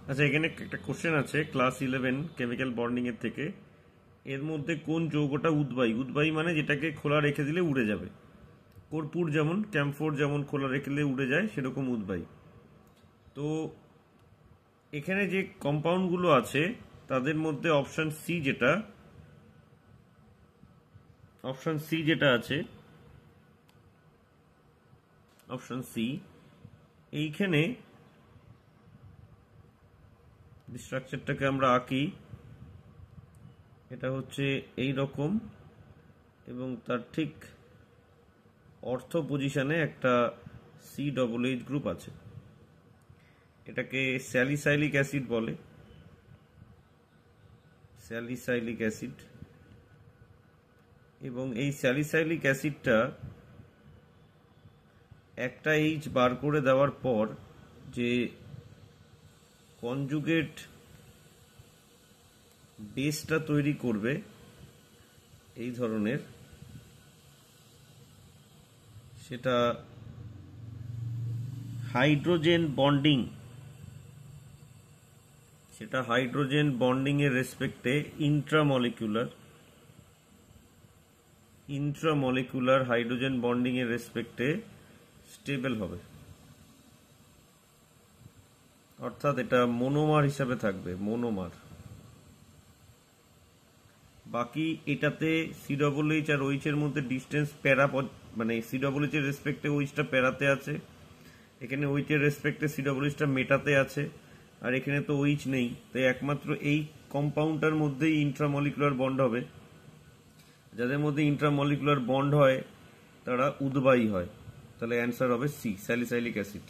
আচ্ছা, এখানে একটা কোশ্চেন আছে ক্লাস 11 কেমিক্যাল বন্ডিং এর থেকে। এর মধ্যে কোন যৌগটা উদ্বায়ী? উদ্বায়ী মানে যেটাকে খোলা রেখে দিলে উড়ে যাবে। কর্পূর যেমন, ক্যাম্ফোর যেমন খোলা রেখে দিলে উড়ে যায়, সেরকম উদ্বায়ী। তো এখানে যে কম্পাউন্ডগুলো আছে তাদের মধ্যে অপশন সি যেটা আছে, অপশন সি, এইখানে স্ট্রাকচারটাকে আমরা আঁকি। এটা হচ্ছে এই রকম, এবং তার ঠিক অর্থ পজিশনে একটা COOH গ্রুপ আছে। এটাকে স্যালিসাইলিক অ্যাসিড বলে, স্যালিসাইলিক অ্যাসিড। এবং এই স্যালিসাইলিক অ্যাসিডটা একটা এইচ বার করে দেওয়ার পর যে কনজুগেট বেসটা তৈরি করবে এই ধরনের, সেটা হাইড্রোজেন বন্ডিং এর রেসপেক্টে ইন্ট্রামলিকুলার হাইড্রোজেন বন্ডিং এর রেসপেক্টে স্টেবল হবে, অর্থাৎ এটা মোনোমার হিসাবে থাকবে, মোনোমার। বাকি এটাতে COOH আর OH এর মধ্যে ডিস্টেন্স প্যারা, মানে COOH এর রেসপেক্টে OH-টা প্যারাতে আছে, এখানে OH এর রেসপেক্টে COOH-টা মেটাতে আছে, আর এখানে তো OH নেই, তাই একমাত্র এই কম্পাউন্ডটার মধ্যেই ইন্ট্রামলিকুলার বন্ড হবে। যাদের মধ্যে ইন্ট্রামলিকুলার বন্ড হয় তারা উদ্বায়ী হয়। তাহলে অ্যান্সার হবে সি, স্যালিসাইলিক অ্যাসিড।